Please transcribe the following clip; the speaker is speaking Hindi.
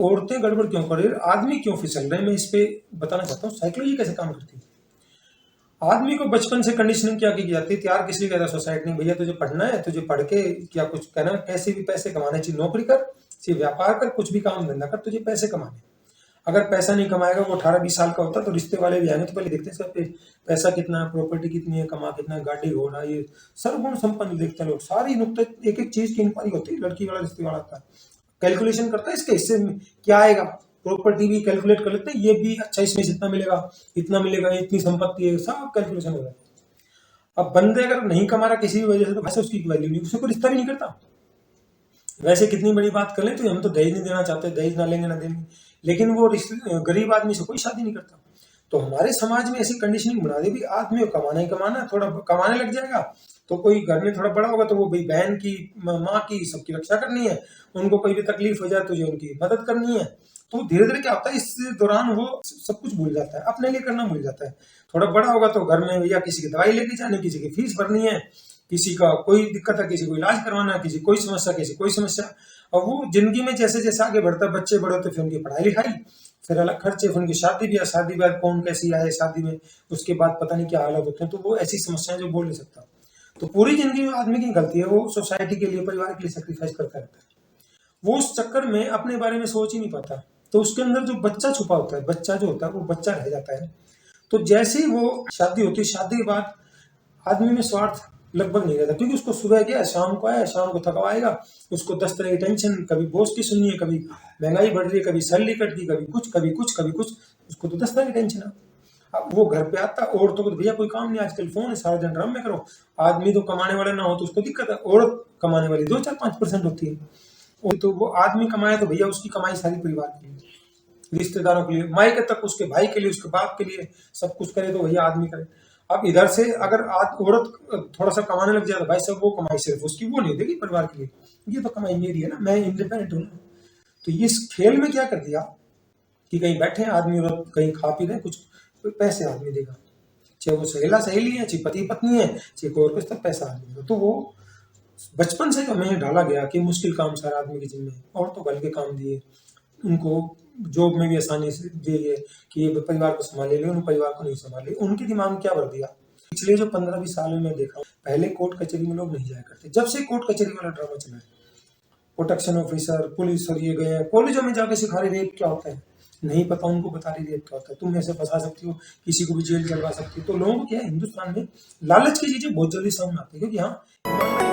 औरतें गड़बड़ क्यों कर रही है, आदमी क्यों फिसल रहे हैं, मैं इस पे बताना चाहता हूँ साइकोलॉजी कैसे काम करती है। आदमी को बचपन से कंडीशनिंग क्या की जाती है, तैयार किस लिए कहता है सोसाइटी में, भैया तुझे पढ़ना है, तुझे पढ़ के क्या कुछ कहना, कैसे भी पैसे कमाने चाहिए, नौकरी कर, चाहिए व्यापार कर, कुछ भी काम धंधा कर, तुझे पैसे कमाने। अगर पैसा नहीं कमाएगा, वो 18-20 साल का होता तो रिश्ते वाले भी आएंगे तो पहले देखते हैं इसका पैसा कितना है, प्रॉपर्टी कितनी है, कमा कितना है, गाड़ी घोड़ा, ये सर्वगुण संपन्न देखते हैं लोग, सारी नुकते एक एक चीज की इंक्वायरी होती है, लड़की वाला रिश्ते वाला का कैलकुलेशन करता है, इसके हिस्से में क्या आएगा, प्रॉपर्टी भी कैलकुलेट कर लेते हैं, ये भी अच्छा इसमें इतना मिलेगा, इतनी संपत्ति है, सब कैलकुलेशन हो जाता है। अब बंदे अगर नहीं कमा रहा किसी भी वजह से, तो वैसे उसकी वैल्यू नहीं, उसे कोई रिश्ता भी नहीं करता। वैसे कितनी बड़ी बात कर लें तो हम तो दहेज नहीं देना चाहते, दहेज ना लेंगे ना देंगे, लेकिन वो गरीब आदमी से कोई शादी नहीं करता। तो हमारे समाज में ऐसी कंडीशनिंग बना दी भी आदमी को कमाना ही कमाना, थोड़ा कमाने लग जाएगा तो कोई घर में थोड़ा बड़ा होगा तो वो भाई बहन की, माँ की, सबकी रक्षा करनी है, उनको कोई भी तकलीफ हो जाए तो जो उनकी मदद करनी है। तो धीरे धीरे क्या होता है, इस दौरान वो सब कुछ भूल जाता है, अपने लिए करना भूल जाता है। थोड़ा बड़ा होगा तो घर में भैया किसी की दवाई लेके जानी, किसी की फीस भरनी है, किसी का कोई दिक्कत है, किसी को इलाज करवाना है, किसी कोई समस्या, किसी कोई समस्या। और वो जिंदगी में जैसे जैसे आगे बढ़ता है, बच्चे बड़े होते, फिर उनकी पढ़ाई लिखाई, फिर अलग खर्चे, फिर उनकी शादी ब्याह कौन कैसी आए शादी में, उसके बाद पता नहीं क्या हालत होते हैं। तो वो ऐसी समस्याएं जो बोल नहीं सकता। तो पूरी जिंदगी में आदमी की गलती है, वो सोसाइटी के लिए, परिवार के लिए सेक्रीफाइस करता रहता है। वो उस चक्कर में अपने बारे में सोच ही नहीं पाता। तो उसके अंदर जो बच्चा छुपा होता है, बच्चा जो होता है वो बच्चा रह जाता है। तो जैसे ही वो शादी होती है, शादी के बाद आदमी में स्वार्थ लगभग नहीं रहता, क्योंकि उसको सुबह गया, शाम को आया, शाम को थकवाएगा, उसको 10 तरह की टेंशन, कभी बॉस की सुननी है, कभी महंगाई बढ़ रही है, कभी सैलरी कट गई, कभी कुछ कभी कुछ कभी कुछ, उसको तो 10 तरह की टेंशन है। अब वो घर पे आता, औरतों को तो भैया कोई काम नहीं, आजकल फोन है, सारा दिन ड्राम में करो। आदमी तो कमाने वाला ना हो तो उसको दिक्कत है, औरत कमाने वाली 2-4-5% होती है। और तो वो आदमी कमाए तो भैया उसकी कमाई सारी परिवार के लिए, रिश्तेदारों के लिए, मायके तक उसके भाई के लिए, उसके बाप के लिए, सब कुछ करे तो भैया आदमी करे। अब इधर से अगर औरत थोड़ा सा कमाने लग जाए तो भाई साहब वो कमाई सिर्फ उसकी, वो नहीं देगी परिवार के लिए, ये तो कमाई मेरी है ना, मैं इंडिपेंडेंट हूँ। तो इस खेल में क्या कर दिया कि कहीं बैठे हैं आदमी औरत, कहीं खा पी रहे हैं, कुछ पैसे आदमी देगा, चाहे वो सहेला सहेली है, चाहे पति पत्नी है, चाहे कोई और कुछ, तक पैसा आदमी देगा। तो वो बचपन से हमें डाला गया कि मुश्किल काम सारा आदमी के जिम्मे, और तो घर के काम दिए, उनको जॉब में भी आसानी से दिए कि ये परिवार को संभाले, ले उन परिवार को नहीं संभाले, उनके दिमाग में क्या भर दिया। पिछले जो 15-20 साल में मैं देखा, पहले कोर्ट कचहरी में लोग नहीं जाया करते, जब से कोर्ट कचहरी वाला ड्रामा चला है, प्रोटेक्शन ऑफिसर, पुलिस और ये गए, कॉलेजों में जाके सिखा रहे रेप क्या होता है, नहीं पता उनको बता रही रेप क्या होता है, तुम ऐसे फंसा सकती हो, किसी को भी जेल चलवा सकती हो। तो लोगों को क्या है, हिंदुस्तान में लालच की चीजें बहुत जल्दी सामने आती है, क्योंकि हाँ